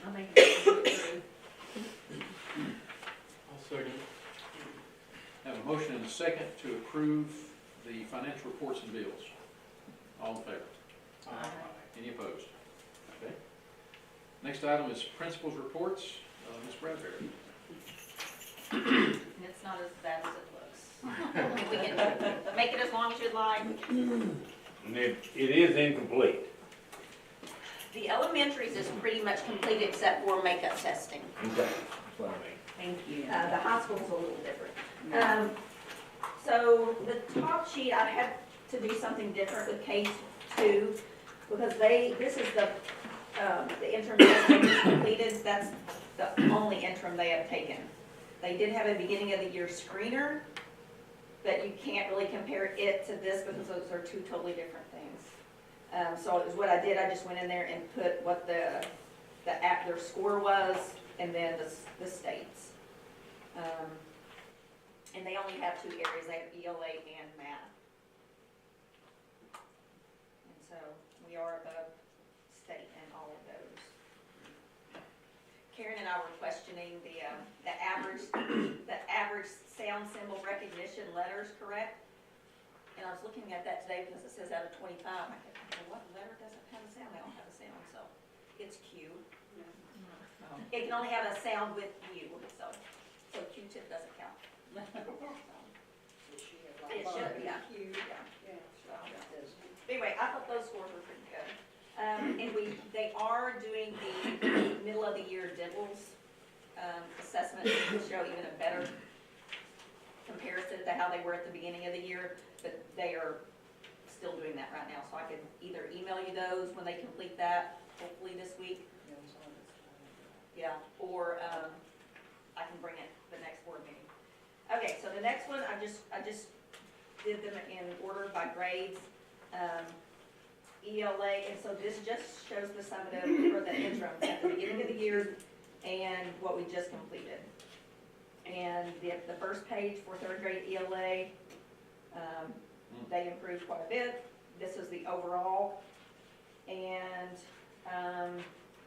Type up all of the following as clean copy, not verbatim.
I'll make a motion to approve. I'll second. Have a motion and a second to approve the financial reports and bills. All in favor? Aye. Any opposed? Okay. Next item is principals' reports. Ms. Bradbury. And it's not as bad as it looks. We can make it as long as you'd like. And it is incomplete. The elementaries is pretty much complete except for makeup testing. Okay. That's what I mean. Thank you. The high school's a little different. So the top sheet, I had to do something different with K2 because this is the interim test they just completed. That's the only interim they have taken. They did have a beginning of the year screener, but you can't really compare it to this because those are two totally different things. So it was what I did. I just went in there and put what their score was and then the states. And they only have two areas. They have ELA and math. And so we are above state in all of those. Karen and I were questioning the average sound symbol recognition letters, correct? And I was looking at that today because it says out of 25. I thought, well, what letter doesn't have a sound? They don't have a sound, so it's Q. It can only have a sound with U, so Q-tip doesn't count. It should, yeah. Anyway, I thought those scores were pretty good. And they are doing the middle of the year DIBELS assessment to show even a better comparison to how they were at the beginning of the year, but they are still doing that right now. So I could either email you those when they complete that, hopefully this week. Yeah, or I can bring it the next board meeting. Okay, so the next one, I just did them in order by grades. ELA, and so this just shows the summative or the interim at the beginning of the year and what we just completed. And the first page for third grade ELA, they improved quite a bit. This is the overall. And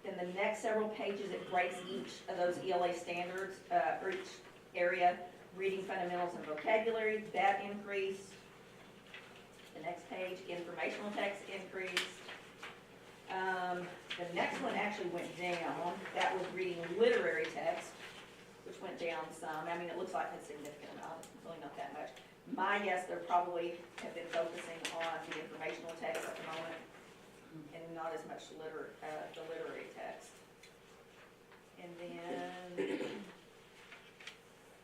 then the next several pages, it breaks each of those ELA standards, for each area. Reading fundamentals and vocabulary, that increased. The next page, informational text increased. The next one actually went down. That was reading literary text, which went down some. I mean, it looks like a significant amount, really not that much. My guess, they're probably have been focusing on the informational text at the moment and not as much the literary text. And then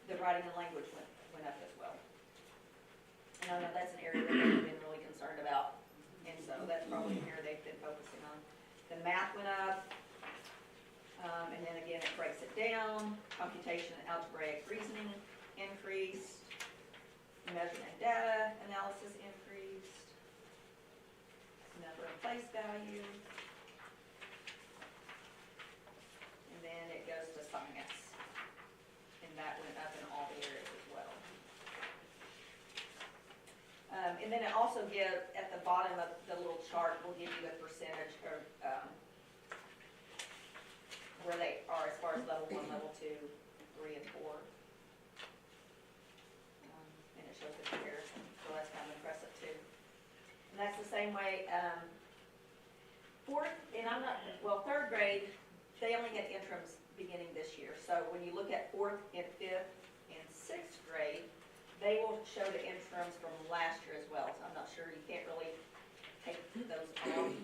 the writing and language went up as well. And I know that's an area that they've been really concerned about, and so that's probably an area they've been focusing on. The math went up, and then again it breaks it down. Computation and algebraic reasoning increased. Measurement and data analysis increased. Number and place value. And then it goes to science. And that went up in all the areas as well. And then it also gives, at the bottom of the little chart, will give you the percentage of where they are as far as level 1, level 2, 3, and 4. And it shows the comparison, so that's kind of impressive too. And that's the same way, third grade, they only had interims beginning this year. So when you look at 4th and 5th and 6th grade, they will show the interims from last year as well. So I'm not sure, you can't really take those off.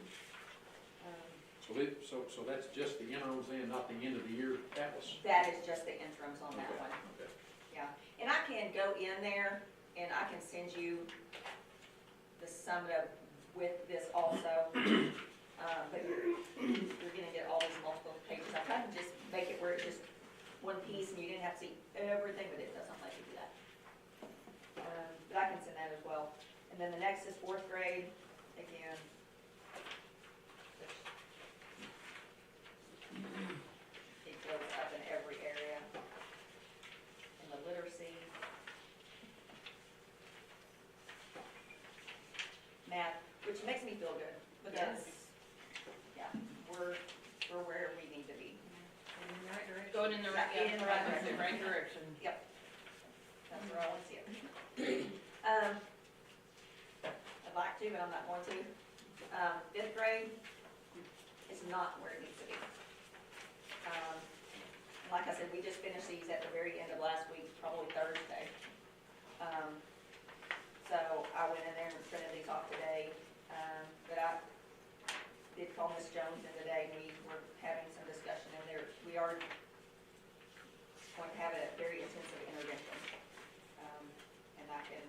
So that's just the interims then, not the end of the year atlas? That is just the interims on that Okay, one. okay. Yeah, and I can go in there and I can send you the summative with this also. But you're gonna get all these multiple pages. I tried to just make it where it's just one piece and you didn't have to see everything, but it doesn't let you do that. But I can send that as well. And then the next is 4th grade, again. It goes up in every area. And the literacy. Math, which makes me feel good because, yeah, we're going in the right, Yeah, in the right the right direction. That's where I want to see it. I'd like to, but I'm not going to. Fifth grade is not where it needs to be. Like I said, we just finished these at the very end of last week, probably Thursday. So I went in there and printed these off today, but I did call Ms. Jones in today, and we were having some discussion, and we are going to have a very intensive intervention. And I can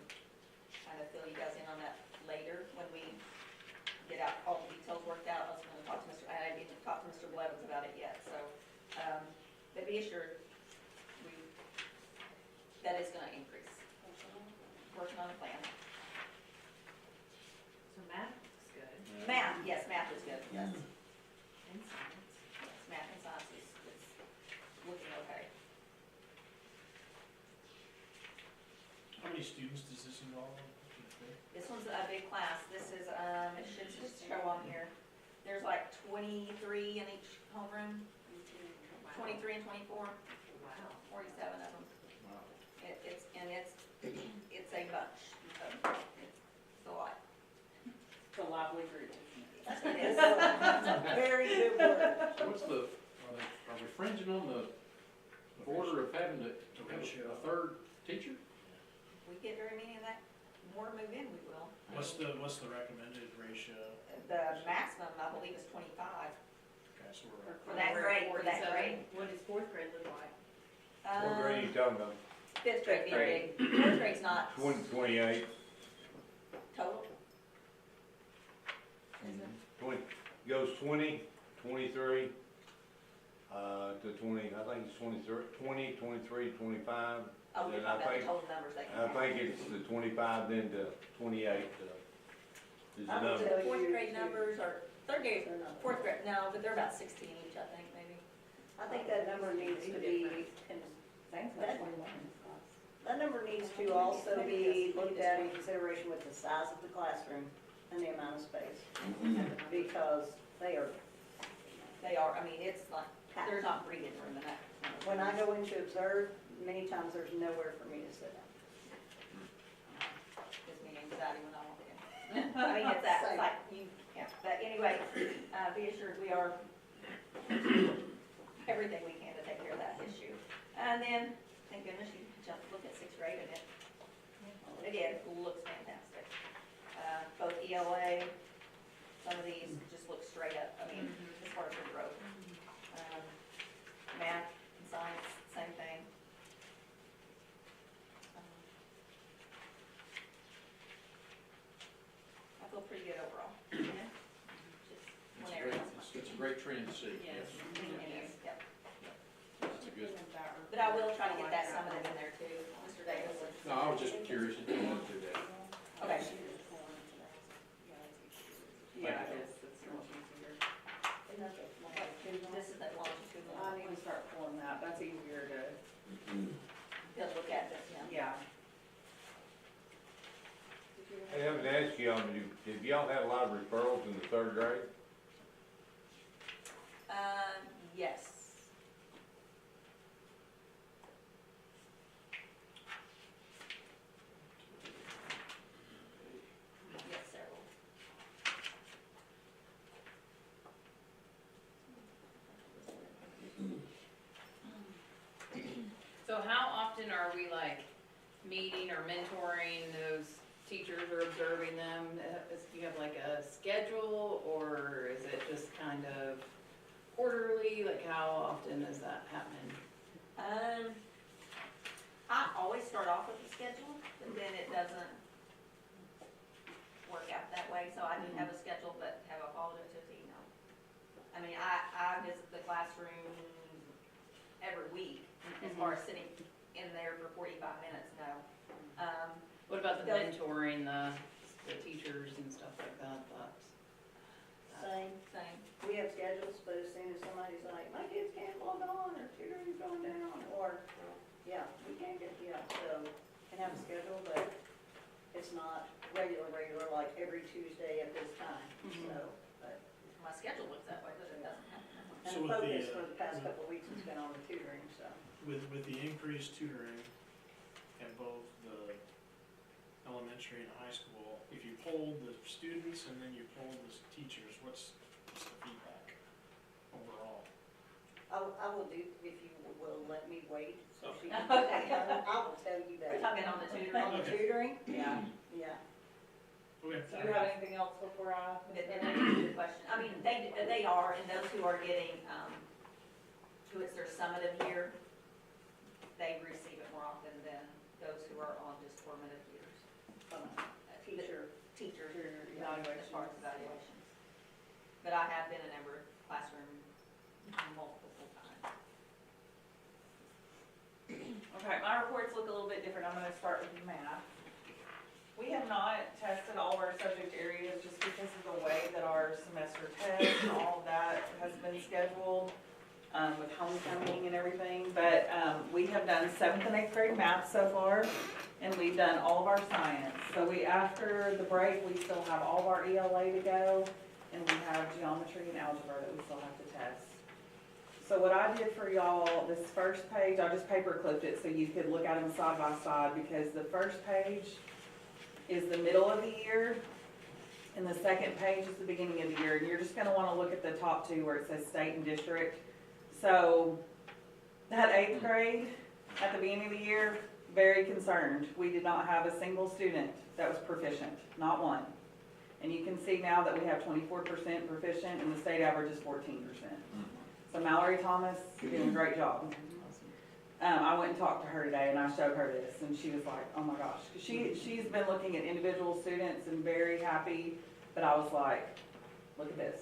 kind of fill you guys in on that later when we get out all the details worked out. I was going to talk to I haven't even talked to Mr. Blevins about it yet, so, but be assured, that is going to increase. Working on a plan. So math is good. Math, yes, math is good, yes. And science. Yes, math and science is looking okay. How many students does this involve? This one's a big class. This is, it should just show on here. There's like 23 in each homeroom, 23 and 24, Wow. 47 of them. Wow. It's a bunch. It's a lot. It's a lively group. It is. Very good word. So what's are we fringing on the border of having to have a third teacher? If we get very many of that, more to move in, we will. What's the recommended ratio? The maximum, I believe, is 25 Okay, so we're. for that grade, for that 47. grade. What does fourth grade look like? What grade are you talking about? Fifth grade being big. Fourth grade's not 28? total. Is it? 20, goes 20, 23, to 20, I think it's 23, 20, 23, 25. Oh, we're Then talking I about the think- total numbers they I can have. think it's the 25, then to 28, is the I think number. the fourth grade numbers are, third grade, fourth grade, no, but they're about 16 each, I think, maybe. I think that number needs to be, that number needs to also be looked at in consideration with the size of the classroom and the amount of space. Because they are, They are, I mean, it's like, there's not breathing room in that. when I go in to observe, many times there's nowhere for me to sit down. Gives me anxiety when I walk in. I mean, it's that, it's like, yeah, but anyway, be assured we are everything we can to take care of that issue. And then, thank goodness you look at sixth grade and it, again, looks fantastic. Both ELA, some of these just look straight up, I mean, as far as the growth. Math and science, same thing. I feel pretty good overall. Just It's one a area. great, it's a great trend to see. Yes. Yes, yep. It's a good. But I will try to get that, some of them in there too, Mr. Davis. No, I was just curious if you wanted to do that. Okay. Yeah, it is, it's much easier. This is that longitudinal. I need to start pulling that, that's easier to, They'll look at this, yeah. yeah. I haven't asked y'all, did y'all have a lot of referrals in the third grade? Yes. Yes, several. So how often are we like meeting or mentoring those teachers or observing them? Do you have like a schedule or is it just kind of quarterly? Like how often is that happening? I always start off with the schedule, but then it doesn't work out that way, so I do have a schedule, but have I followed it to a T? No. I mean, I visit the classroom every week, as far as sitting in there for 45 minutes, no. What about the Those- mentoring, the teachers and stuff like that? Same. Same. We have schedules, but as soon as somebody's like, my kids can't log on, or tutoring's going down, or, yeah, we can't get, so, can have a schedule, but it's not regular, like every Tuesday at this time, Mhm. so, but. My schedule looks that way, but it doesn't happen. And So the with the, focus for the past couple of weeks has been on the tutoring, so. with the increased tutoring in both the elementary and high school, if you polled the students and then you polled the teachers, what's the feedback overall? I will do, if you will let me wait, so she Okay. can, I will tell you We're that. talking on the tutoring. On the Okay. tutoring? Yeah, yeah. Okay. Do you have anything else before I? And that is a good question. I mean, they are, and those who are getting, who it's their summative year, they receive it more often than those who are on just formative years. Teacher. Teachers, Evaluations. as far as evaluations. But I have been in every classroom multiple times. Okay, my reports look a little bit different. I'm gonna start with math. We have not tested all of our subject areas just because of the way that our semester test and all of that has been scheduled, with homecoming and everything. But, we have done 7th and 8th grade math so far, and we've done all of our science. So after the break, we still have all of our ELA to go, and we have geometry and algebra that we still have to test. So what I did for y'all, this first page, I just paper clipped it so you could look at them side by side, because the first page is the middle of the year, and the second page is the beginning of the year, and you're just gonna wanna look at the top two where it says state and district. So, that 8th grade, at the beginning of the year, very concerned. We did not have a single student that was proficient, not one. And you can see now that we have 24% proficient, and the state average is 14%. So Mallory Thomas, doing a great job. I went and talked to her today, and I showed her this, and she was like, oh my gosh. She's been looking at individual students and very happy, but I was like, look at this.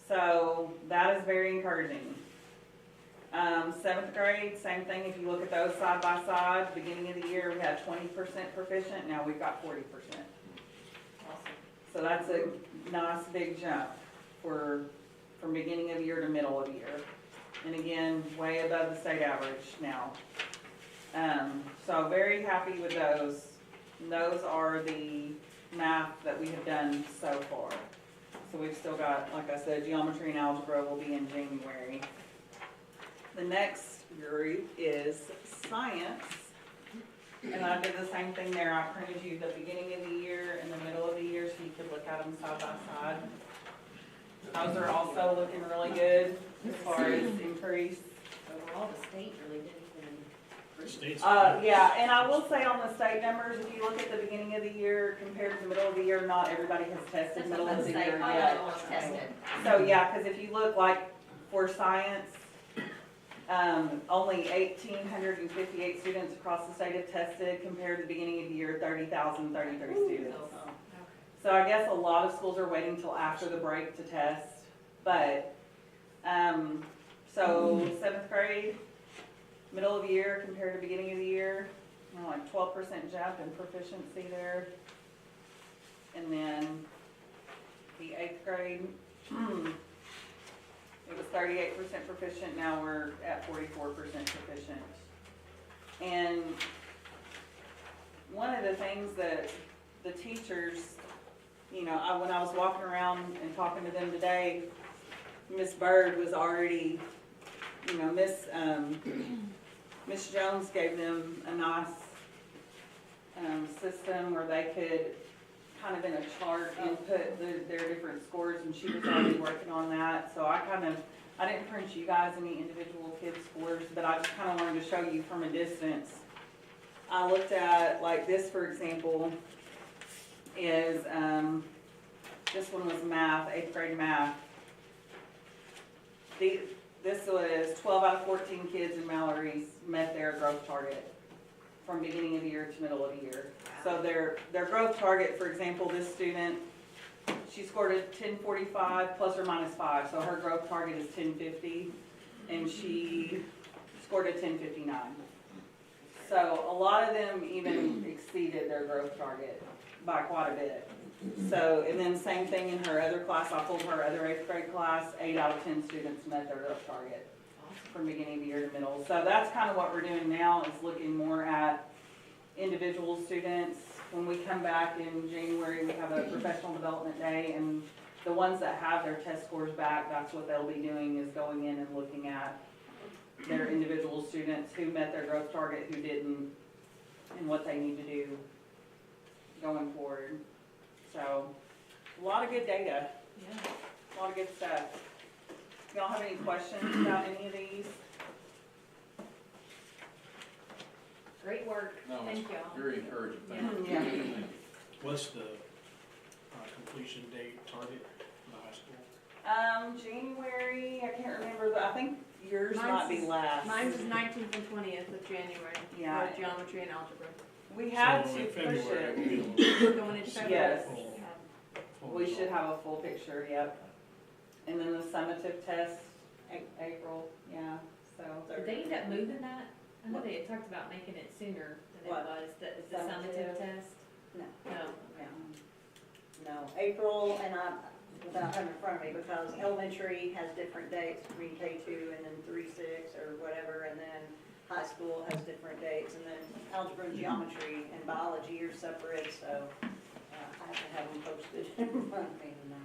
So that is very encouraging. 7th grade, same thing. If you look at those side by side, beginning of the year, we had 20% proficient, now we've got 40%. So that's a nice big jump from beginning of the year to middle of the year. And again, way above the state average now. So very happy with those. And those are the math that we have done so far. So we've still got, like I said, geometry and algebra will be in January. The next group is science. And I did the same thing there. I printed you the beginning of the year and the middle of the year so you could look at them side by side. Those are also looking really good as far as increase. Overall, the state really didn't even. States. Yeah, and I will say on the state numbers, if you look at the beginning of the year compared to the middle of the year, not everybody has tested That's middle what of the the state, year probably yet. not one's tested. So, yeah, because if you look like for science, only 1,858 students across the state have tested compared to the beginning of the year, 30,033 students. So I guess a lot of schools are waiting till after the break to test, but, so 7th grade, middle of the year compared to beginning of the year, like 12% jump in proficiency there. And then the 8th grade, it was 38% proficient, now we're at 44% proficient. And one of the things that the teachers, when I was walking around and talking to them today, Miss Bird was already, Miss Jones gave them a nice system where they could kind of in a chart input their different scores, and she was already working on that. So I didn't print you guys any individual kids' scores, but I just kind of wanted to show you from a distance. I looked at, like this, for example, is, this one was math, 8th grade math. This was 12 out of 14 kids in Mallory's met their growth target from beginning of the year to middle of the year. So their growth target, for example, this student, she scored a 1045 plus or minus 5, so her growth target is 1050, and she scored a 1059. So a lot of them even exceeded their growth target by quite a bit. So, and then same thing in her other class, I pulled her other 8th grade class, 8 out of 10 students met their growth target from beginning of the year to middle. So that's kind of what we're doing now, is looking more at individual students. When we come back in January, we have a professional development day, and the ones that have their test scores back, that's what they'll be doing, is going in and looking at their individual students, who met their growth target, who didn't, and what they need to do going forward. So, a lot of good data, Yeah. a lot of good stuff. Y'all have any questions about any of these? Great work. No, it's Thank y'all. very encouraging. Thank you. Yeah. Thank you. What's the completion date target for the high school? January, I can't remember, I think yours might be Mine's- last. Mine's is 19th and 20th of January, Yeah. for geometry and algebra. We had So to in push February, it. we'll be able to- Going into February. Yes. Full We should result. have a full picture, yep. And then the summative test, April, yeah, so. Did they end up moving that? I know they had talked about making it sooner than it What? was, the Summative? summative test. No. No. No, April, and without having it in front of me, because elementary has different dates between K2 and then 3-6 or whatever, and then high school has different dates, and then algebra and geometry and biology are separate, so I have to have them posted in front of me now.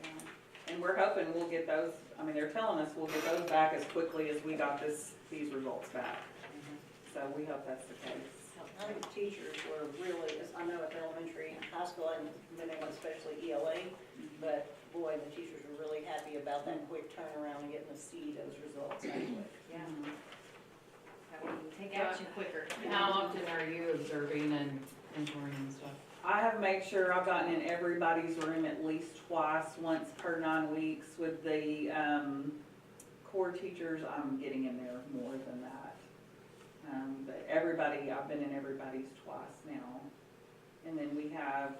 Yeah. And we're hoping we'll get those, I mean, they're telling us we'll get those back as quickly as we got these results back. So we hope that's the case. I think teachers were really, I know at elementary and high school, I haven't been able, especially ELA, but boy, the teachers were really happy about that quick turnaround and getting to see those results anyway. Yeah. That way you can take action quicker. How often are you observing and mentoring and stuff? I have made sure I've gotten in everybody's room at least twice, once per 9 weeks. With the core teachers, I'm getting in there more than that. But everybody, I've been in everybody's twice now. And then we have,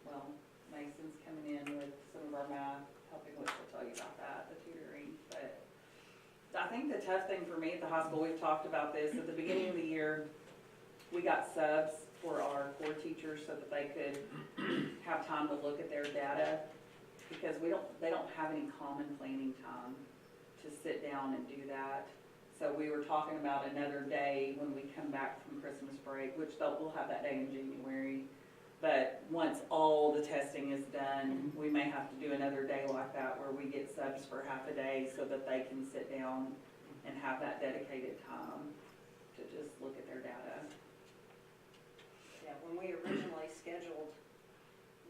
well, Mason's coming in with some of our math, helping, which we'll tell you about that, the tutoring. But I think the tough thing for me at the hospital, we've talked about this, at the beginning of the year, we got subs for our core teachers so that they could have time to look at their data, because they don't have any common planning time to sit down and do that. So we were talking about another day when we come back from Christmas break, which we'll have that day in January. But once all the testing is done, we may have to do another day like that where we get subs for half a day so that they can sit down and have that dedicated time to just look at their data. Yeah, when we originally scheduled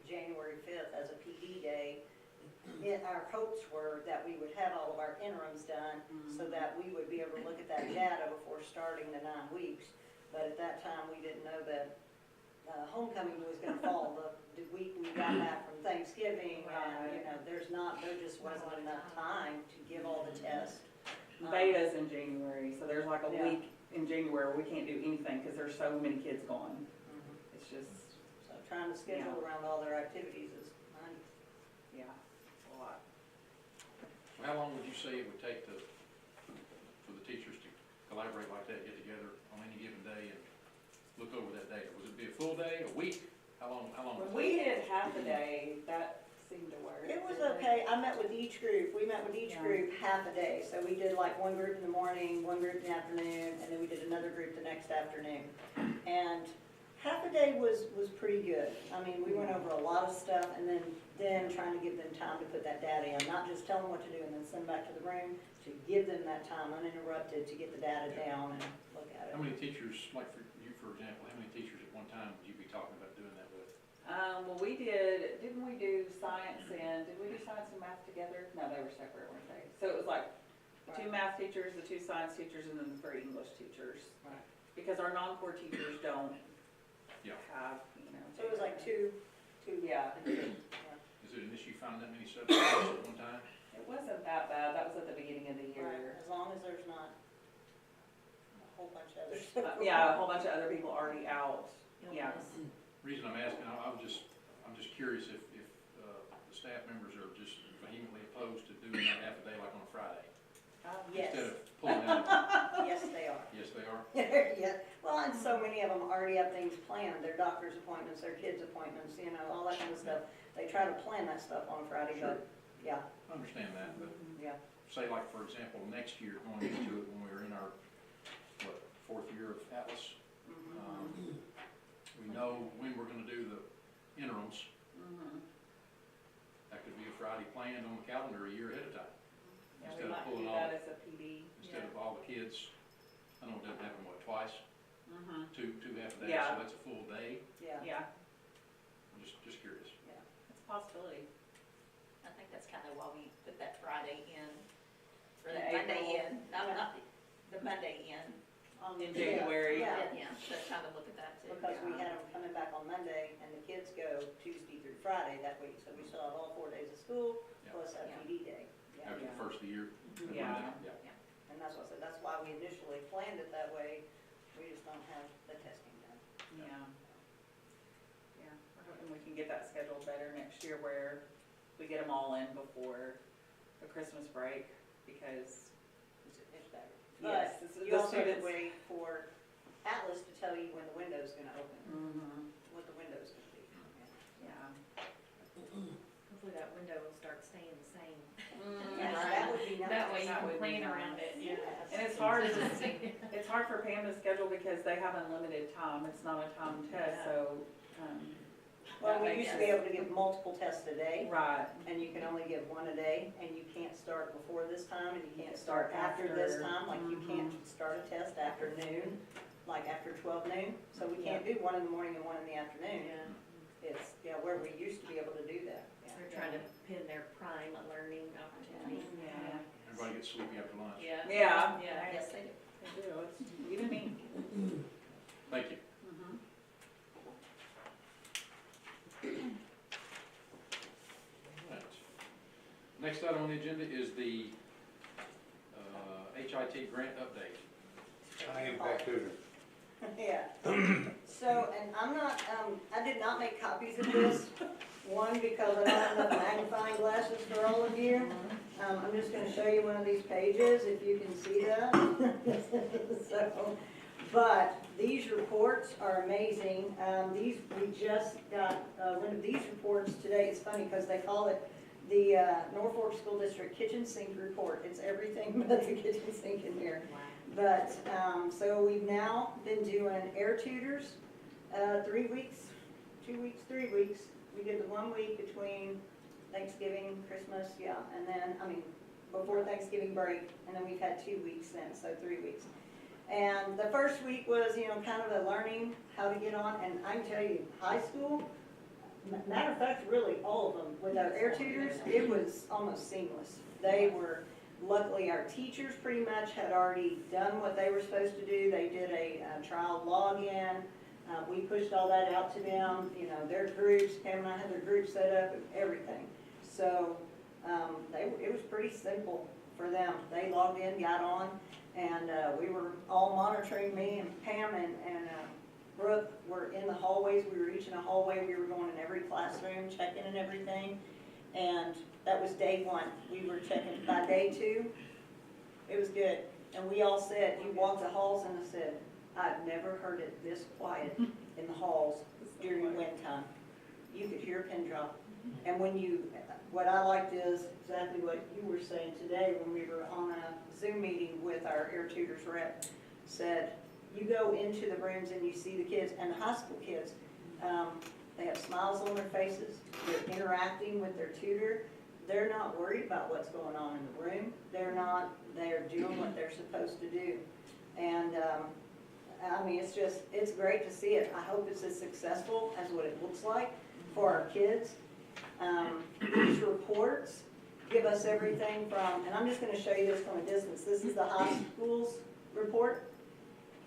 January 5th as a PD day, our hopes were that we would have all of our interims done so that we would be able to look at that data before starting the 9 weeks. But at that time, we didn't know that homecoming was gonna fall the week we got back from Thanksgiving. And, you know, there just wasn't enough time to give all the tests. Beta's in January, so there's like a Yeah. week in January where we can't do anything because there's so many kids gone. It's just, So trying to schedule around all their activities is money. yeah, it's a lot. So how long would you say it would take for the teachers to collaborate like that, get together on any given day and look over that data? Would it be a full day, a week? How long When would we it take? did half a day, that seemed to work. It was okay. I met with each group. We met with each Yeah. group half a day. So we did like one group in the morning, one group in the afternoon, and then we did another group the next afternoon. And half a day was pretty good. I mean, we went over a lot of stuff and then trying to give them time to put that data in, not just tell them what to do and then send back to the room, to give them that time uninterrupted to get the data down and look at it. How many teachers, like for you, for example, how many teachers at one time would you be talking about doing that with? Well, didn't we do science and, did we do science and math together? No, they were separate, weren't they? So it was like the 2 math teachers, the 2 science teachers, and then the 3 English teachers. Right. Because our non-core teachers don't Yeah. have, you know. So it was like two. Yeah, Is it an issue finding that many subjects at one time? it wasn't that bad, that was at the beginning of the Right, year. as long as there's not a whole bunch of other stuff. Yeah, a whole bunch of other people already out, yeah. Reason I'm asking, I'm just curious if the staff members are just vehemently opposed to doing that half a day like on a Friday. Yes, Instead of pulling out. yes, they are. Yes, they are. Yeah, well, and so many of them already have things planned, their doctor's appointments, their kids' appointments, you know, all that kind of stuff. They try to plan that stuff on Friday, but, yeah, I understand that, but yeah. say like, for example, next year going into it when we were in our, 4th year of Atlas, we know when we're gonna do the interims, Friday planned on the calendar a year ahead of time. Yeah, Instead we of might pulling do all- that as a PD. Instead of all the kids, I know it doesn't happen, what, twice, Mm-hmm, two half a days, Yeah. so that's a full day. Yeah. yeah, I'm just curious. it's a possibility. I think that's kind of why we put that Friday in, or In the Monday April. in, not the Monday in. In January. Yeah, Yeah, so kind of look at that too. because we had them coming back on Monday, and the kids go Tuesday through Friday that week, so we still have all 4 days of school, Yeah. plus that Yeah. PD day. Yeah. After the first of the year. Yeah. Yeah. And that's what I said, that's why we initially planned it that way, we just don't have the testing done. Yeah. Yeah, we're hoping we can get that scheduled better next year where we get them all in before the Christmas break, because, It's better. yes, But the you also have students. to wait for Atlas to tell you when the window's gonna open, Mhm, what the window's gonna be. yeah. Hopefully that window will start staying the same. Yeah, that would be nice. That way you That can would be plan nice. around it, yeah. Yes. And it's hard, it's hard for Pam to schedule because they have unlimited time, it's not a time test, so, Well, that we makes used to be able to give multiple tests a day, right, and you can only give one a day, and you can't start before this time, and you can't start after this After. time, like you can't start a test after noon, like after 12 noon, so we can't do one in the morning and one in the afternoon. Yeah, It's, yeah, where we used to be able to do that, yeah. they're trying to pin their prime learning opportunity. yeah. Everybody gets sleepy after lunch. Yeah. Yeah. Yeah. Yes, they do. They do, it's even me. Thank you. Mhm. Right. Next item on the agenda is the HIT grant update. I am back to it. Yeah, so, and I'm not, I did not make copies of this, one, because I don't have enough magnifying glasses for all of you. I'm just gonna show you one of these pages, if you can see that. So, but these reports are amazing, we just got, one of these reports today. It's funny, because they call it the, Norfolk School District Kitchen Sink Report. It's everything but the kitchen sink in here. But, so we've now been doing air tutors, 3 weeks, 2 weeks, 3 weeks. We did the 1 week between Thanksgiving, Christmas, yeah, and then, before Thanksgiving break, and then we've had 2 weeks since, so 3 weeks. And the first week was, kind of a learning how to get on, and I can tell you, high school, matter of fact, really all of them, with our air tutors, it was almost seamless. They were, luckily, our teachers pretty much had already done what they were supposed to do. They did a trial login. We pushed all that out to them, their groups, Pam and I had their group set up and everything. So, it was pretty simple for them. They logged in, got on, and we were all monitoring. Me and Pam and Brooke were in the hallways. We were each in a hallway. We were going in every classroom, checking and everything. And that was day 1. We were checking. By day 2, it was good. And we all said, you walked the halls, and I said, I've never heard it this quiet in the halls during wind time. You could hear a pin drop. And what I liked is exactly what you were saying today when we were on a Zoom meeting with our air tutors rep, said, you go into the rooms and you see the kids, and the high school kids, they have smiles on their faces, they're interacting with their tutor, they're not worried about what's going on in the room, they're doing what they're supposed to do. And, it's great to see it. I hope it's as successful as what it looks like for our kids. These reports give us everything from, and I'm just gonna show you this from a distance. This is the high school's report.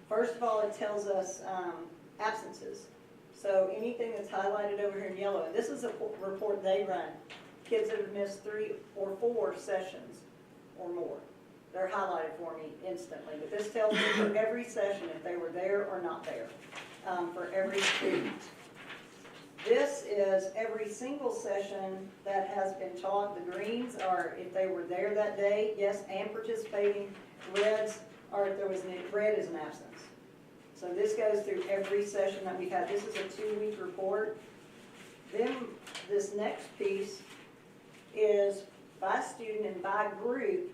First of all, it tells us absences. So anything that's highlighted over here in yellow, and this is a report they run. Kids that have missed 3 or 4 sessions or more. They're highlighted for me instantly, but this tells me for every session if they were there or not there, for every student. This is every single session that has been taught. The greens are if they were there that day, yes, and participating. Reds are if there was red is an absence. So this goes through every session that we've had. This is a 2-week report. Then this next piece is by student and by group.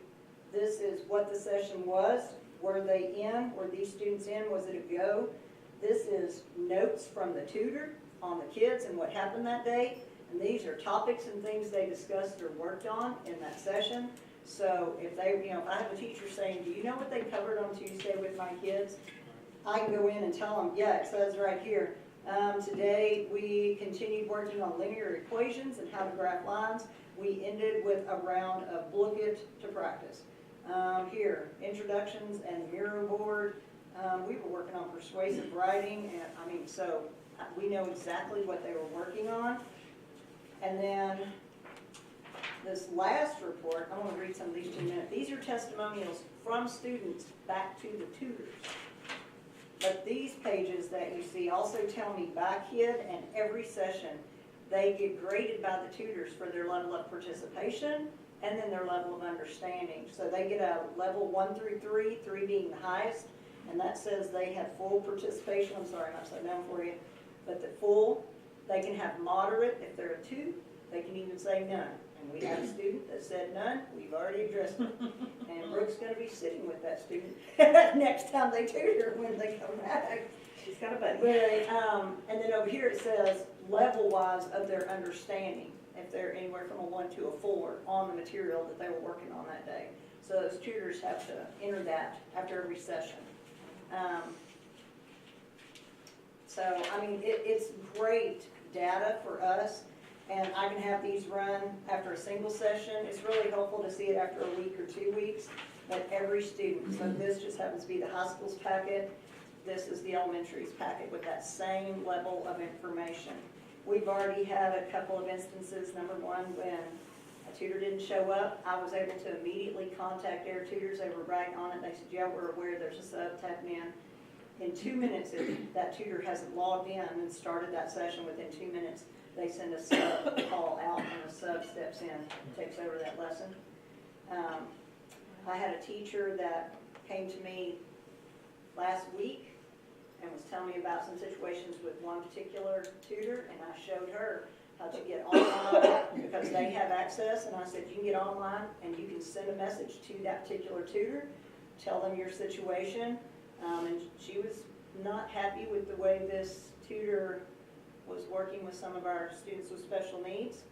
This is what the session was. Were they in? Were these students in? Was it a go? This is notes from the tutor on the kids and what happened that day. And these are topics and things they discussed or worked on in that session. So if they, if I have a teacher saying, do you know what they covered on Tuesday with my kids? I can go in and tell them, yeah, it says right here. Today, we continued working on linear equations and how to graph lines. We ended with a round of Blooket to practice. Here, introductions and Miro board. We were working on persuasive writing, and so we know exactly what they were working on. And then this last report, I want to read some of these 2 minutes. These are testimonials from students back to the tutors. But these pages that you see also tell me by kid and every session, they get graded by the tutors for their level of participation and then their level of understanding. So they get a level 1 through 3, 3 being the highest, and that says they have full participation. I'm sorry, I'm upside down for you. But the full, they can have moderate if they're a 2, they can even say none. And we had a student that said none, we've already addressed it. And Brooke's gonna be sitting with that student next time they tutor when they come back. She's got a buddy. But, and then over here it says level-wise of their understanding, if they're anywhere from a 1 to a 4 on the material that they were working on that day. So those tutors have to enter that after every session. So, it's great data for us, and I can have these run after a single session. It's really helpful to see it after a week or 2 weeks, but every student. So this just happens to be the high school's packet. This is the elementary's packet with that same level of information. We've already had a couple of instances. Number one, when a tutor didn't show up, I was able to immediately contact their tutors. They were right on it. They said, yeah, we're aware there's a sub, tap in. In 2 minutes, if that tutor hasn't logged in and started that session, within 2 minutes, they send a sub call out and the sub steps in, takes over that lesson. I had a teacher that came to me last week and was telling me about some situations with one particular tutor, and I showed her how to get online because they have access, and I said, you can get online and you can send a message to that particular tutor, tell them your situation, and she was not happy with the way this tutor was working with some of our students with special needs,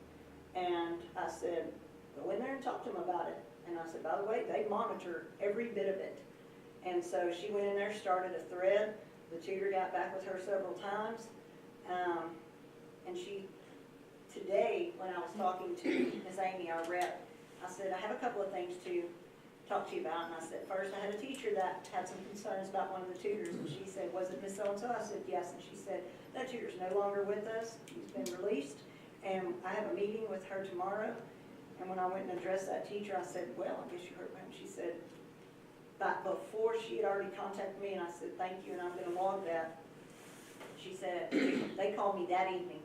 and I said, go in there and talk to them about it. And I said, by the way, they monitor every bit of it. And so she went in there, started a thread. The tutor got back with her several times. And today, when I was talking to Ms. Amy, our rep, I said, I have a couple of things to talk to you about. And I said, first, I had a teacher that had some concerns about one of the tutors. And she said, was it Miss So-and-so? I said, yes. And she said, that tutor's no longer with us. He's been released. And I have a meeting with her tomorrow. And when I went and addressed that teacher, I said, well, I guess you heard me. She said, but before she had already contacted me, and I said, thank you, and I'm gonna log that. She said, they called me that evening.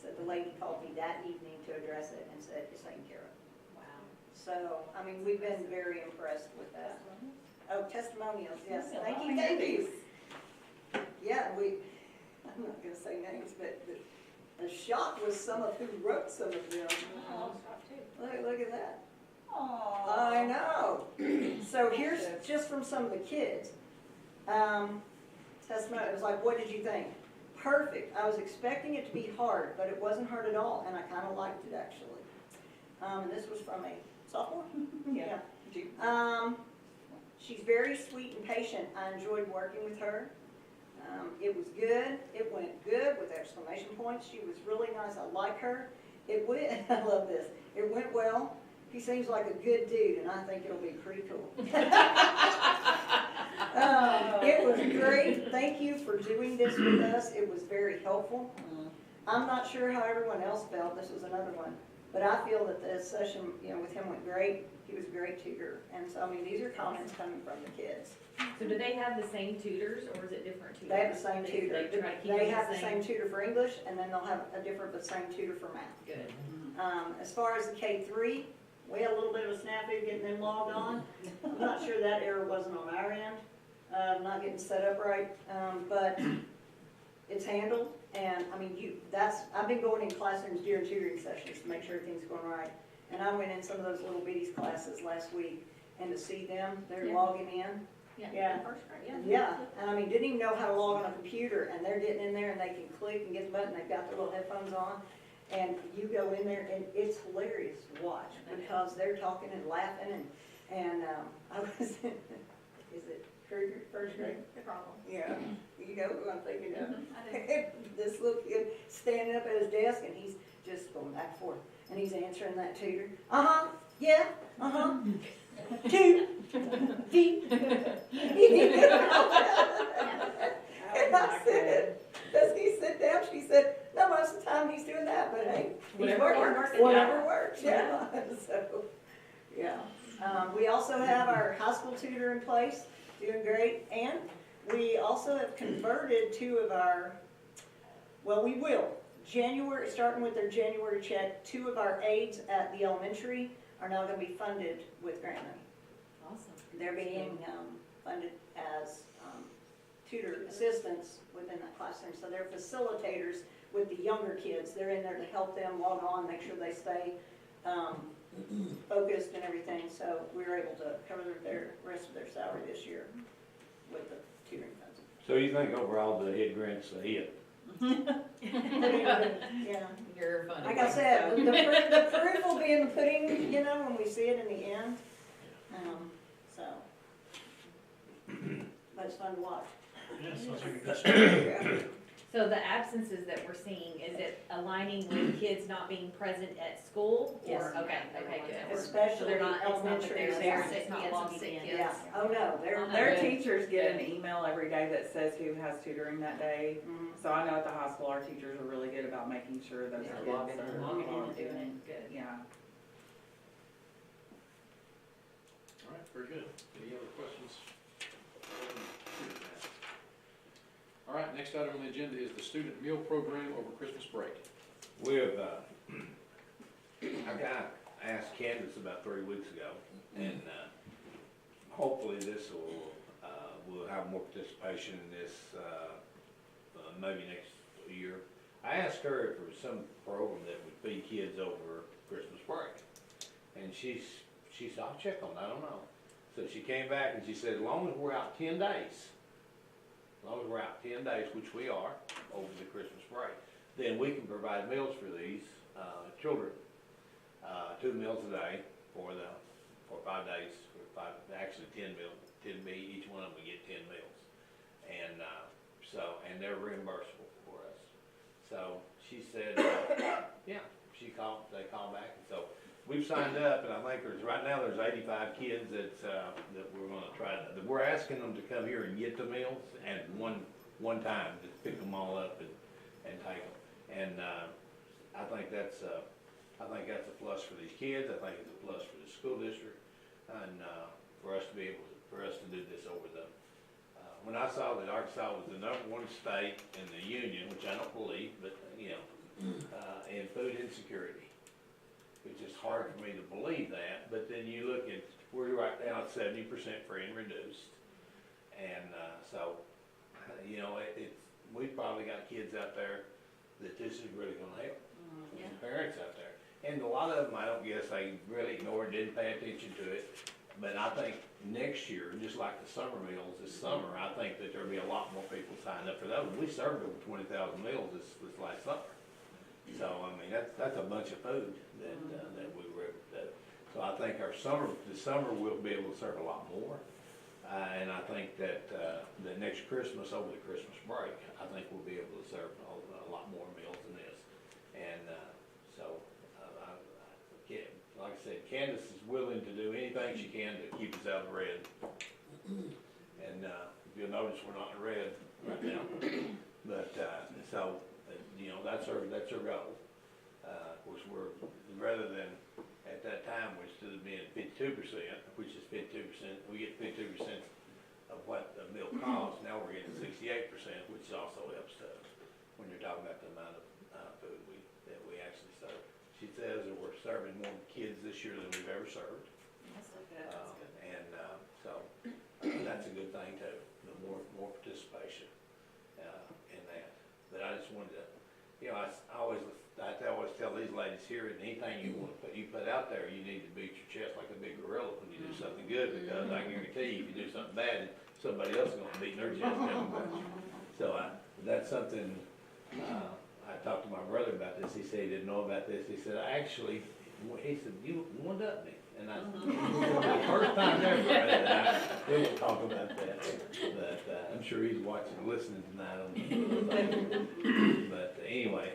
Said the lady called me that evening to address it and said, it's taken care of. Wow. So, we've been very impressed with that. Oh, testimonials, yes, thank you, Oh, thank you. Yeah, I'm not gonna say names, but the shock was some of who wrote some of them. Look at that. I know. So here's just from some of the kids. Testimony, it was like, what did you think? Perfect. I was expecting it to be hard, but it wasn't hard at all, and I kind of liked it actually. And this was from a sophomore? Yeah. She's very sweet and patient. I enjoyed working with her. It was good. It went good with exclamation points. She was really nice. I like her. It went, I love this. It went well. He seems like a good dude, and I think it'll be pretty cool. It was great. Thank you for doing this with us. It was very helpful. I'm not sure how everyone else felt. This was another one. But I feel that the session, with him went great. He was a great tutor. And so, these are comments coming from the kids. So do they have the same tutors, or is it different tutors? They have the same tutor. They try to keep They them have the same tutor for English, and then they'll have a different but same tutor for math. Good. As far as the K-3, we had a little bit of a snafu getting them logged on. I'm not sure that error wasn't on our end, not getting set up right, but it's handled. And I've been going in classrooms during tutoring sessions to make sure everything's going right. And I went in some of those little bitties classes last week, and to see them, they're logging in. Yeah. First grade, Yeah, and didn't even know how to log on a computer, and they're getting in there and they can click and get the button, they've got their little headphones on. And you go in there and it's hilarious to watch because they're talking and laughing and I was, is it first grade? Problem. Yeah, you know who I'm thinking of. I do. This little kid standing up at his desk and he's just going back and forth and he's answering that tutor. Uh-huh, yeah, uh-huh. Two, deep. And I said, does he sit down? She said, no, most of the time he's doing that, but hey, he's Whatever working, works, whatever works, yeah. So, yeah. We also have our high school tutor in place, doing great, and we also have converted two of our, well, we will, January, starting with their January check, two of our aides at the elementary are now gonna be funded with grant money. Awesome. They're being funded as tutor assistants within that classroom, so they're facilitators with the younger kids. They're in there to help them log on, make sure they stay focused and everything, so we were able to cover their rest of their salary this year with the tutoring funds. So you think overall the head grant's a hit? Yeah, You're funny. like I said, the proof will be in the pudding, you know, when we see it in the end. So, but it's fun to watch. Yeah, sounds like a good story. Yeah. So the absences that we're seeing, is it aligning with kids not being present at school? Yes. Or, okay, good. Especially They're not, it's not that elementary. they're Yeah. sick It's not kids, logging sick in. kids. Yeah, oh no, they're, Their Good. teachers get an email every day that says who has tutoring that day. Mhm. So I know at the high school, our teachers are really good about making sure those Yeah, kids logging are in, logging in and logged doing in. it, good. Yeah. All right, very good. Any other questions? All right, next item on the agenda is the student meal program over Christmas break. We have, I asked Candace about 3 weeks ago, and, hopefully this we'll have more participation in this, maybe next year. I asked her if there was some program that would feed kids over Christmas break, and she said, I'll check on that, I don't know. So she came back and she said, as long as we're out 10 days, as long as we're out 10 days, which we are, over the Christmas break, then we can provide meals for these children. 2 meals a day for 5 days, actually 10 meals, 10 meals, each one of them will get 10 meals. And and they're reimbursable for us. So she said, yeah, they called back, and so we've signed up, and I think right now there's 85 kids that we're gonna try to, that we're asking them to come here and get the meals at one time, just pick them all up and take them. And I think that's a plus for these kids, I think it's a plus for the school district, and for us to do this over the, when I saw that Arkansas was the #1 state in the union, which I don't believe, but, you know, in food insecurity, which is hard for me to believe that, but then you look at, we're right now at 70% free and reduced, and so, you know, we've probably got kids out there that this is really gonna help, and parents out there. And a lot of them, I don't guess, they really ignored, didn't pay attention to it, but I think next year, just like the summer meals this summer, I think that there'll be a lot more people signed up for those. We served over 20,000 meals this last summer. So, I mean, that's a bunch of food that we were able to do. So I think this summer we'll be able to serve a lot more. And I think that the next Christmas, over the Christmas break, I think we'll be able to serve a lot more meals than this. And so, like I said, Candace is willing to do anything she can to keep us out of the red. And if you'll notice, we're not in the red right now. But, so, you know, that's our goal. Of course, rather than, at that time, we stood at being 52%, which is 52%, we get 52% of what the meal costs. Now we're getting 68%, which also helps us when you're talking about the amount of food that we actually serve. She says that we're serving more kids this year than we've ever served. And so that's a good thing too, the more participation in that. But I just wanted to, you know, I always tell these ladies here, anything you put out there, you need to beat your chest like a big gorilla when you do something good, because I guarantee you, if you do something bad, somebody else is gonna beat their chest. So that's something I I talked to my brother about this, he said he didn't know about this, he said, actually, he said, you one-upped me. And I, first time ever, and we will talk about that, but, I'm sure he's watching, listening tonight on the thing. But anyway,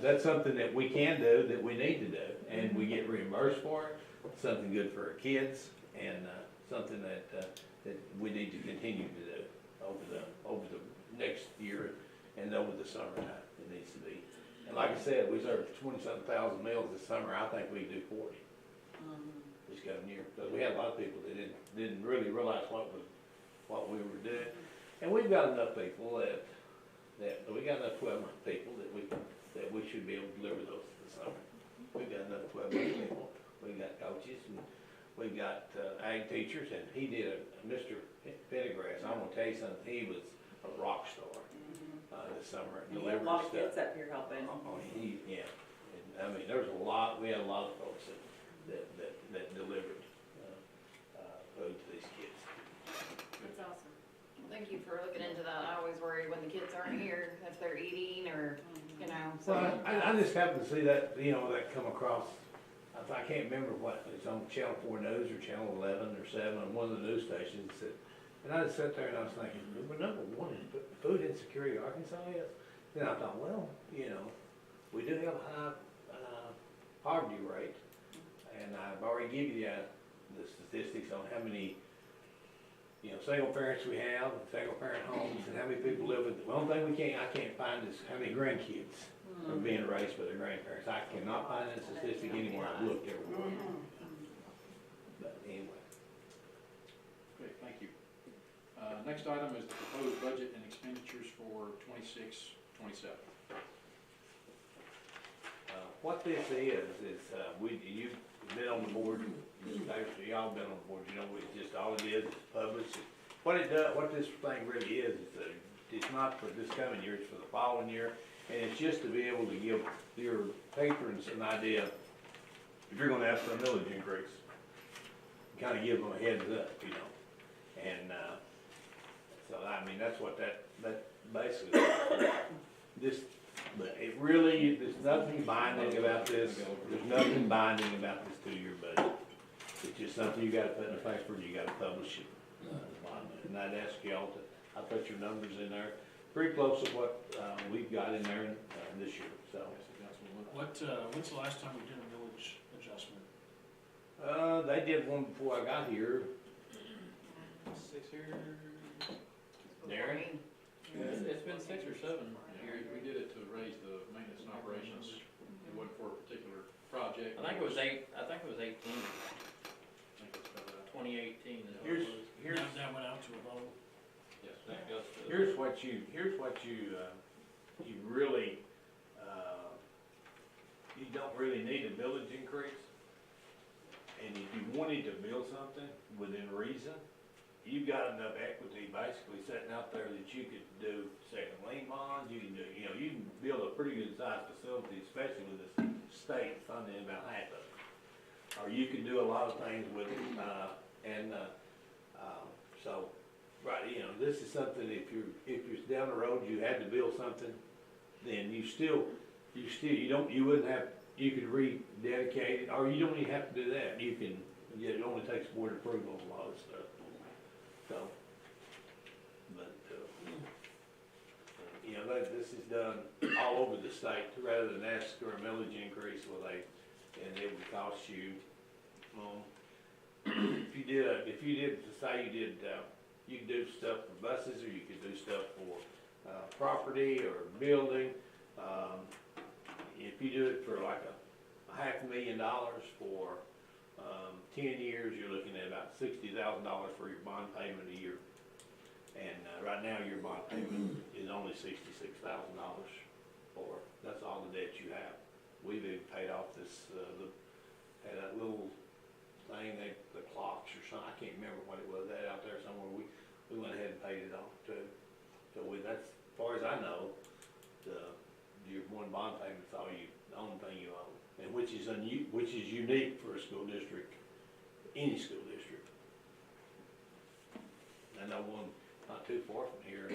that's something that we can do, that we need to do, and we get reimbursed for it, something good for our kids, and, something that we need to continue to do over the next year and over the summertime, it needs to be. And like I said, we served 20-something thousand meals this summer, I think we can do 40 this coming year, because we had a lot of people that didn't really realize what we were doing. And we've got enough people that we got enough 12-month people that we should be able to deliver those this summer. We've got enough 12-month people, we've got coaches, and we've got ag teachers, and he did Mr. Pendergrass, I'm gonna tell you something, he was a rock star this summer, And you have a delivering lot of kids stuff. up here helping. Yeah, and, I mean, we had a lot of folks that delivered food to these kids. That's awesome. Well, thank you for looking into that. I always worry when the kids aren't here, if they're eating or, you know, so. Well, I just happened to see that, that come across, I can't remember what, it's on Channel 4 News or Channel 11 or 7, on one of the news stations, and I just sat there and I was thinking, we're number one in food insecurity, Arkansas is. Then I thought, well, we do have a high poverty rate, and I've already given you the statistics on how many, single parents we have, single parent homes, and how many people live with, the only thing I can't find is how many grandkids are being raised by their grandparents. I cannot find that statistic anywhere, I've looked everywhere. But anyway. Okay, thank you. Next item is the proposed budget and expenditures for 26-27. What this is you've been on the board, y'all been on the board, it's just all it is published. What it does, what this thing really is it's not for this coming year, it's for the following year, and it's just to be able to give your patrons an idea, if you're gonna ask for a millage increase, kinda give them a heads up, and, so, I mean, that's what that basically, but it really, there's nothing binding about this, there's nothing binding about this 2-year budget. It's just something you gotta put in the paper, and you gotta publish it. And I'd ask y'all I put your numbers in there, pretty close to what, we've got in there, this year, so. When's the last time we did a village adjustment? They did one before I got here. 6 years? Darren? It's been 6 or 7 years. We did it to raise the maintenance and operations. It wasn't for a particular project. I think it was 18, I think it's about that. 2018 is what it was. That went out to a vote. Yes. That goes to- Here's what you really, you don't really need a millage increase. And if you wanted to build something within reason, you've got enough equity basically sitting out there that you could do second lien bonds, you can do, you can build a pretty good sized facility, especially with the state funding about half of it. Or you can do a lot of things with it, so, right, this is something, if you're down the road, you had to build something, then you could rededicate it, or you don't even have to do that, it only takes board approval on a lot of stuff. So, but, this is done all over the state, rather than ask for a millage increase, and it would cost you, if you did, say you could do stuff for buses, or you could do stuff for, property or building. If you do it for like $500,000 for, 10 years, you're looking at about $60,000 for your bond payment a year. And, right now, your bond payment is only $66,000 that's all the debt you have. We've even paid off this, had that little thing, the clocks or something, I can't remember what it was, that out there somewhere, we went ahead and paid it off too. So that's, as far as I know, your one bond payment's the only thing you own, and which is unique for a school district, any school district. I know one not too far from here,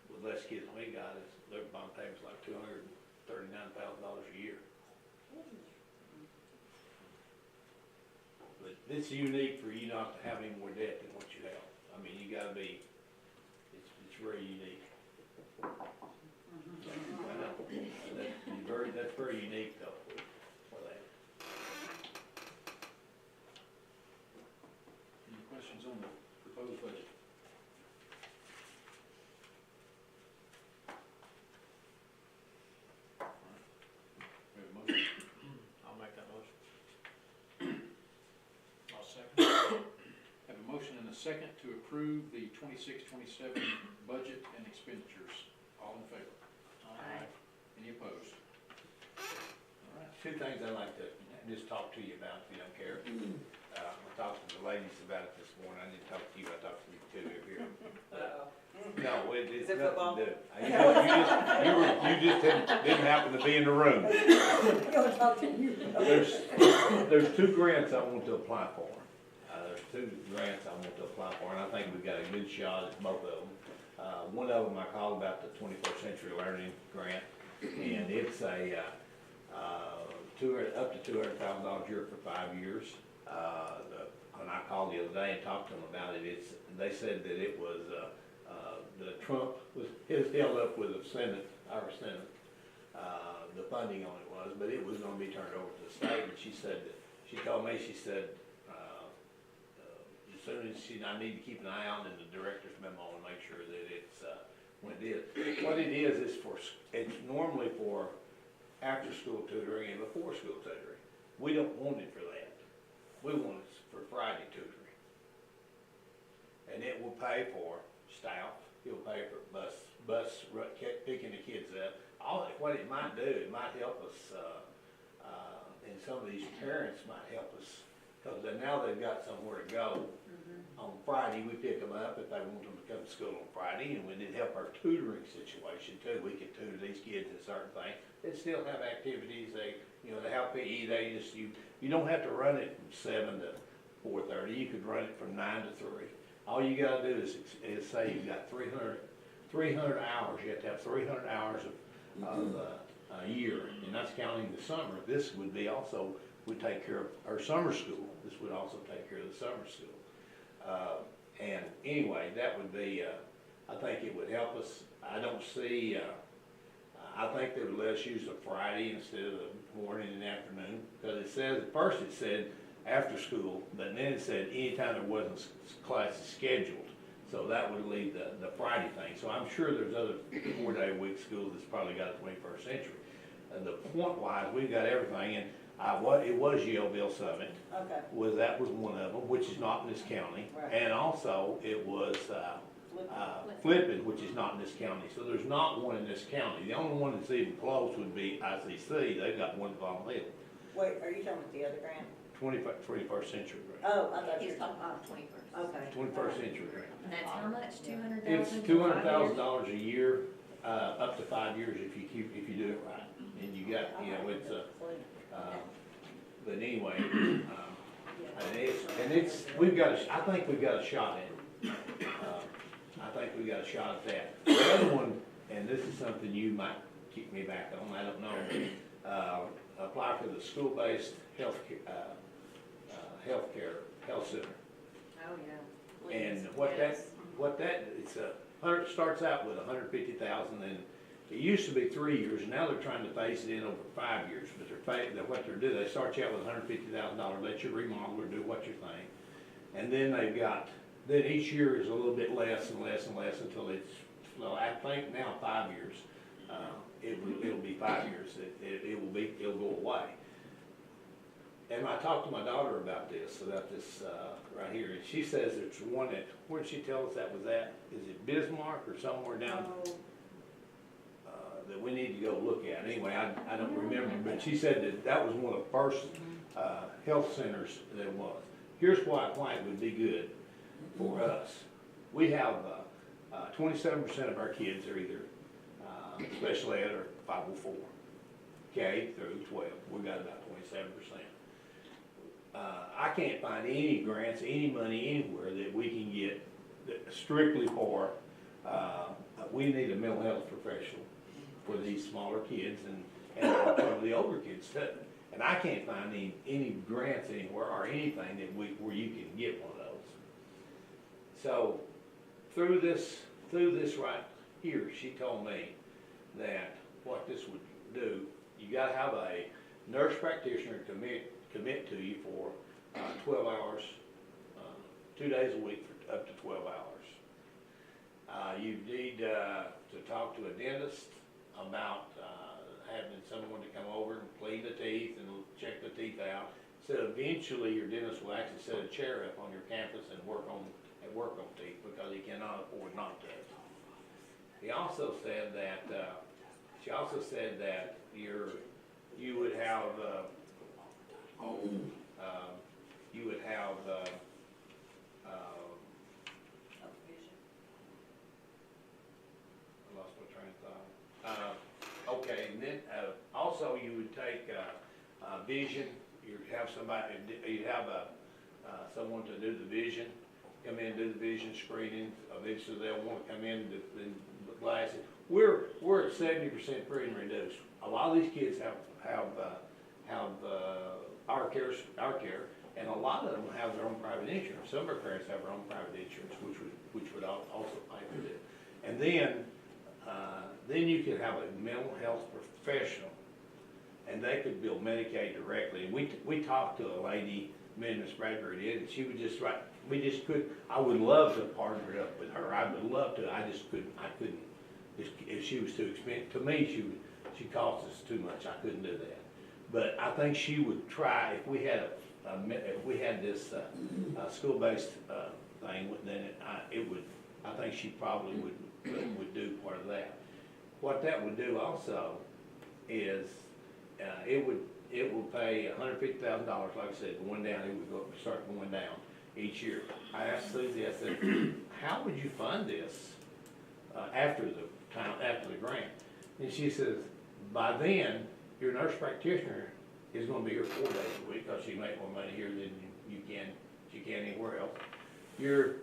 with less kids than we got, is their bond payment's like $239,000 a year. But it's unique for you not to have any more debt than what you have. I mean, you gotta be, it's very unique. That's very unique though, for that. Any questions on the proposed budget? We have a motion. I'll make that motion. I'll second. Have a motion and a second to approve the 26-27 budget and expenditures. All in favor? Aye. Any opposed? All right. Two things I'd like to just talk to you about, if you don't care. I talked to the ladies about it this morning. I didn't talk to you, I talked to you two over here. No, it's Is it nothing football? to do. You just didn't happen to be in the room. You'll talk to you. There's two grants I want to apply for. There's two grants I want to apply for, and I think we've got a good shot at both of them. One of them I called about the 21st Century Learning Grant, and it's a, up to $200,000 a year for 5 years. When I called the other day and talked to them about it, they said that it was, the Trump was held up with the Senate, our Senate, the funding on it was, but it was gonna be turned over to the state, and she said, she told me, she said, as soon as I need to keep an eye on in the director's memo and make sure that it's, what it is. What it is it's normally for after-school tutoring and before-school tutoring. We don't want it for that. We want it for Friday tutoring. And it will pay for staff, it'll pay for picking the kids up. What it might do, it might help us, and some of these parents might help us, because now they've got somewhere to go. On Friday, we pick them up if they want them to come to school on Friday, and we did help our tutoring situation too. We could tutor these kids in certain things. They still have activities, they have PE, you don't have to run it from 7 to 4:30, you could run it from 9 to 3. All you gotta do is say you've got 300 hours, you have to have 300 hours of a year, and that's counting the summer. This would be also, would take care of our summer school. This would also take care of the summer school. And anyway, that would be, I think it would help us. I don't see, I think they would let us use a Friday instead of the morning and afternoon, because it says, at first it said after school, but then it said anytime there wasn't classes scheduled. So that would leave the Friday thing. So I'm sure there's other 4-day-a-week schools that's probably got a 21st century. And the point-wise, we've got everything, and it was Yaleville Summit. Okay. That was one of them, which is not in this county. Right. And also, it was Flippin, which is not in this county. So there's not one in this county. The only one that's even close would be ICC. They've got one in Fall Hill. Wait, are you talking about the other grant? 21st century grant. Oh, I thought you He's were talking about 21st. okay. 21st century grant. And that's how much, 200,000? It's $200,000 a year, up to 5 years if you do it right. And you got, it's a, but anyway, I think we've got a shot at it. I think we got a shot at that. The other one, and this is something you might kick me back on, I don't know, apply for the school-based health center. Oh, yeah. And Yes. it starts out with 150,000, and it used to be 3 years, now they're trying to phase it in over 5 years, but what they're doing, they start you out with $150,000, let you remodel or do what you think. And then then each year is a little bit less and less and less until it's, well, I think now 5 years. It'll be 5 years, it'll go away. And I talked to my daughter about this right here, and she says it's one where did she tell us that was at? Is it Bismarck or somewhere down? That we need to go look at. Anyway, I don't remember, but she said that was one of the first health centers there was. Here's why it would be good for us. We have 27% of our kids are either special ed or 504, K through 12. We've got about 27%. I can't find any grants, any money anywhere that we can get strictly for, we need a mental health professional for these smaller kids and for the older kids too. And I can't find any grants anywhere or anything that where you can get one of those. So, through this right here, she told me that what this would do, you gotta have a nurse practitioner commit to you for 12 hours, 2 days a week for up to 12 hours. You need to talk to a dentist about having someone to come over and clean the teeth and check the teeth out. So eventually your dentist will actually set a chair up on your campus and work on teeth because he cannot afford not to. He also said that, she also said that you would have, I lost my train of thought. Okay, and then, also you would take, vision, you'd have somebody, you'd have someone to do the vision, come in and do the vision screening, eventually they'll wanna come in and glasses. We're at 70% free and reduced. A lot of these kids have our care, and a lot of them have their own private insurance. Some of our parents have their own private insurance, which would also pay for it. And then you could have a mental health professional, and they could bill Medicaid directly. And we talked to a lady, Miss Bradbury did, and she would just write. We just couldn't. I would love to partner up with her. I would love to. I just couldn't. I couldn't. If she was too expensive to me, she cost us too much. I couldn't do that. But I think she would try if we had this school-based thing. Then I think she probably would do part of that. What that would do also is it will pay $150,000. Like I said, going down. It would start going down each year. I asked Susie. I said, "How would you fund this after the grant?" And she says, "By then, your nurse practitioner is going to be here 4 days a week because she makes more money here than she can anywhere else. Your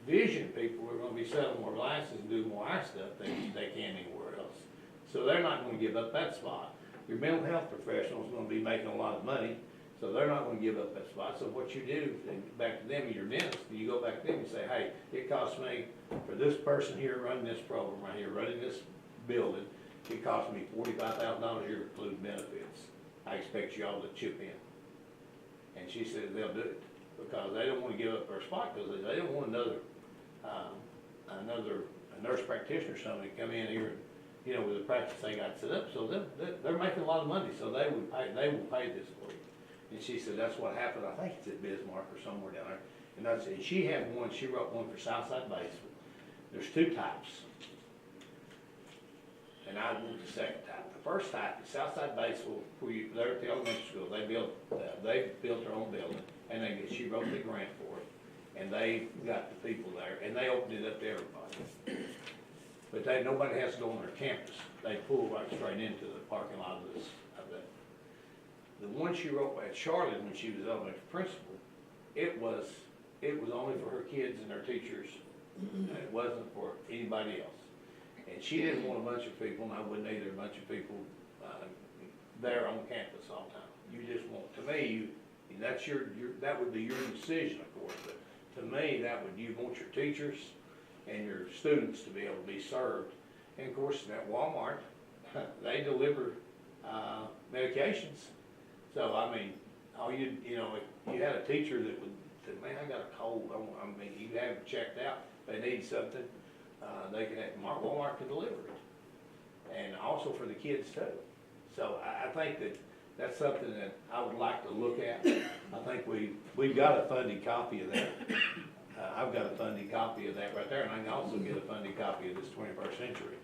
vision people are going to be selling more glasses and doing more eye stuff than they can anywhere else. So they're not going to give up that spot. Your mental health professional is going to be making a lot of money, so they're not going to give up that spot. So what you do, back to them, your dentist, you go back to them and say, hey, it costs me for this person here running this program right here, running this building, it costs me $45,000 a year including benefits. I expect y'all to chip in." And she said they'll do it because they don't want to give up their spot because they don't want another nurse practitioner or somebody to come in here and, with the practice they got set up. So they're making a lot of money, so they will pay this for you. And she said that's what happened. I think it's at Bismarck or somewhere down there. And she had one. She wrote one for Southside Batesville. There's 2 types. And I went the second type. The first type is Southside Batesville, they're at the elementary school. They built their own building, and she wrote the grant for it, and they got the people there, and they opened it up to everybody. But nobody has to go on their campus. They pull right straight into the parking lot of that. The one she wrote at Charlotte when she was elementary principal, it was only for her kids and her teachers, and it wasn't for anybody else. And she didn't want a bunch of people, and I wouldn't either, a bunch of people there on campus all the time. You just want, to me, that would be your decision, of course, but to me, you want your teachers and your students to be able to be served. And of course, at Walmart, they deliver medications. So, I mean, if you had a teacher that would say, man, I got a cold, you have them checked out, they need something, they can have, Walmart can deliver it. And also for the kids too. So I think that's something that I would like to look at. I think we've got a funded copy of that. I've got a funded copy of that right there, and I can also get a funded copy of this 21st century.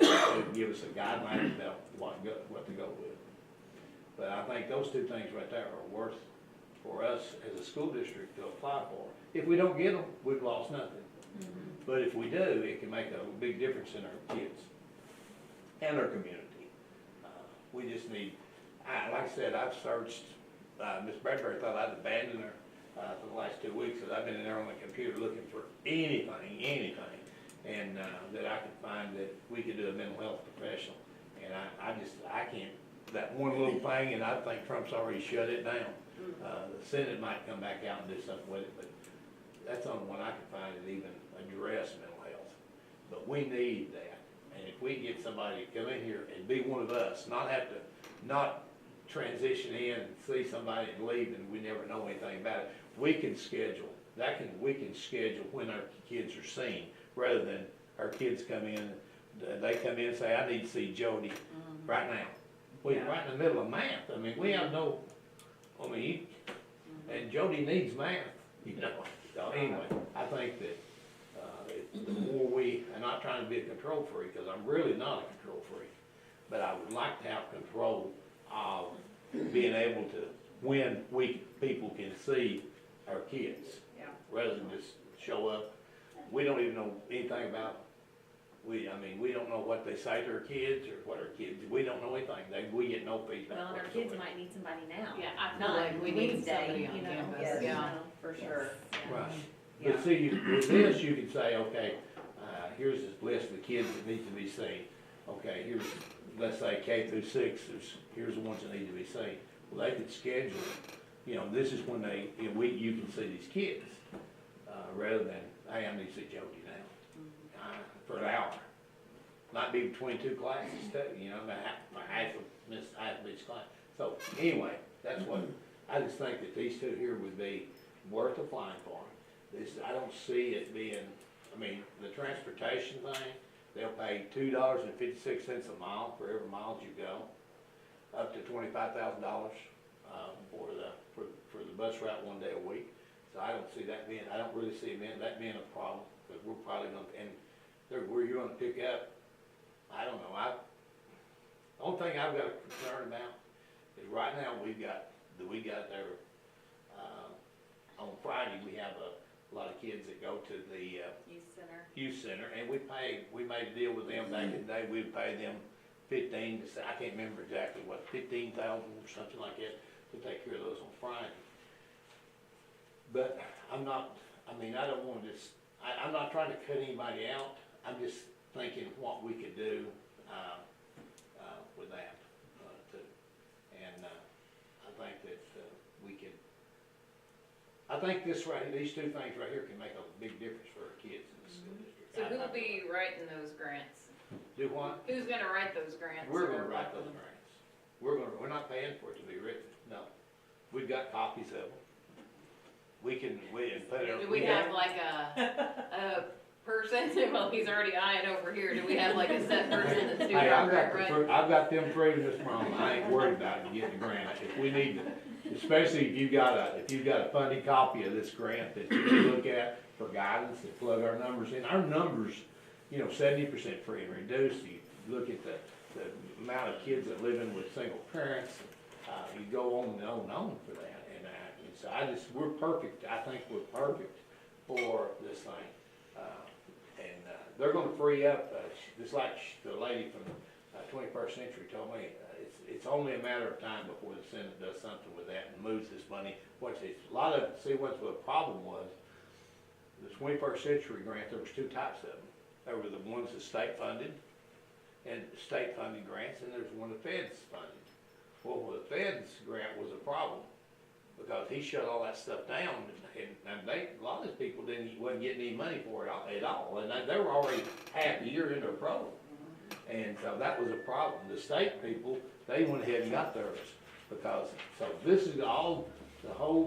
To give us a guideline about what to go with. But I think those 2 things right there are worth for us as a school district to apply for. If we don't get them, we've lost nothing. But if we do, it can make a big difference in our kids and our community. We just need, like I said, I've searched, Miss Bradbury thought I'd abandoned her for the last 2 weeks, because I've been in there on the computer looking for anything, and that I could find that we could do a mental health professional. And I can't, that one little thing, and I think Trump's already shut it down. The Senate might come back out and do something with it, but that's the only one I can find that even address mental health. But we need that, and if we get somebody to come in here and be one of us, not transition in and see somebody and leave and we never know anything about it, we can schedule when our kids are seen, rather than our kids come in, they come in and say, I need to see Jody right now. We're right in the middle of math, I mean, we have no, and Jody needs math, you know. So anyway, I think that, the more I'm not trying to be a control freak, because I'm really not a control freak, but I would like to have control of being able to, when people can see our kids. Yeah. Rather than just show up, we don't even know anything about them. We don't know what they say to our kids, or what our kids, we don't know anything, we get no feedback. Well, and our kids might need somebody now. Yeah, I feel Not like we need Wednesday, somebody on you know, campus, yes, yeah, you know. for sure. Yeah. Right. Yeah. But see, with this, you can say, okay, here's this list of the kids that need to be seen. Okay, here's, let's say K through 6, here's the ones that need to be seen. Well, they could schedule, you know, this is when you can see these kids, rather than, hey, I need to see Jody now, for an hour. Might be between 2 classes too, you know, half of each class. So, anyway, that's what, I just think that these two here would be worth applying for. I don't see it being, the transportation thing, they'll pay $2.56 a mile for every mile you go, up to $25,000 for the bus route 1 day a week. So I don't really see that being a problem, but we're probably gonna, and where you're gonna pick up, I don't know, the only thing I've got a concern about is right now we got there, on Friday, we have a lot of kids that go to the, youth center, and we made a deal with them back in the day, we'd pay them 15 to say, I can't remember exactly what, 15,000 or something like that, to take care of those on Friday. But I don't wanna I'm not trying to cut anybody out, I'm just thinking what we could do, with that, too. And, I think that, I think these two things right here can make a big difference for our kids in the school district. So who will be writing those grants? Do what? Who's gonna write those grants? We're or gonna write those grants. We're not paying for it to be written, no. We've got copies of them. We can put it. Do we have like a person, well, he's already eyeing over here, do we have like a set person that's doing Hey, our grant writing? I've got them through this problem, I ain't worried about getting the grant, if we need to, especially if you've got a funding copy of this grant that you can look at for guidance and plug our numbers in. Our numbers, 70% free and reduced, you look at the amount of kids that live in with single parents, you go on and on and on for that, and so we're perfect, I think we're perfect for this thing. They're gonna free up, just like the lady from 21st Century told me, it's only a matter of time before the Senate does something with that and moves this money. What the problem was, the 21st Century grant, there was 2 types of them. There were the ones that state funded, and state funding grants, and there's one the feds funded. Well, the feds grant was a problem, because he shut all that stuff down, and a lot of these people wasn't getting any money for it at all, and they were already half a year into a program. And so that was a problem. The state people, they went ahead and got theirs, so this is the whole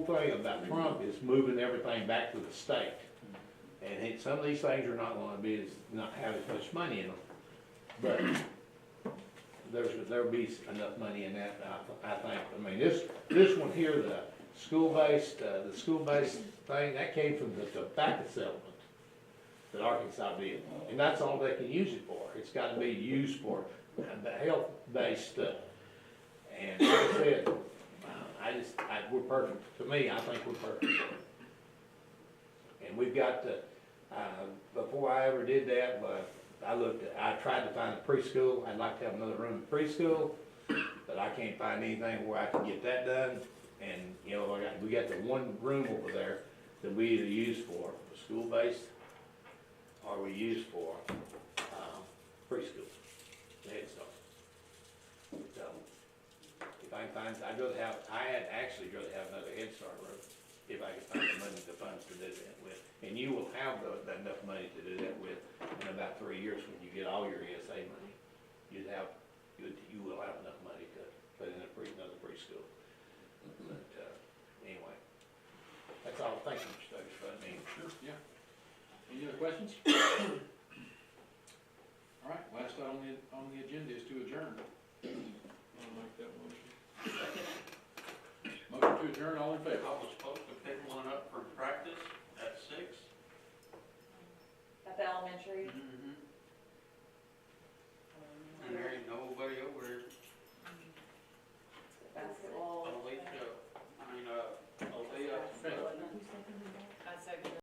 thing about Trump is moving everything back to the state. And some of these things are not gonna not have as much money in them, but there'll be enough money in that, I think. This one here, the school-based thing, that came from the tobacco settlement that Arkansas did, and that's all they can use it for. It's gotta be used for the health-based stuff. And like I said, we're perfect. To me, I think we're perfect. And we've got before I ever did that, I tried to find a preschool. I'd like to have another room in preschool, but I can't find anything where I can get that done. And, we got the one room over there that we either use for school-based or we use for preschool, the Head Start. I'd actually rather have another Head Start road, if I could find the money, the funds to do that with. And you will have enough money to do that with in about 3 years when you get all your ESA money. You will have enough money to put in another preschool. But, anyway, that's all. Thank you, Mr. Davis, for letting me. Sure, yeah. Any other questions? All right, last item on the agenda is to adjourn. I'll make that motion. Motion to adjourn, all in favor? I was supposed to pick one up for practice at 6. At the elementary, Mm-hmm.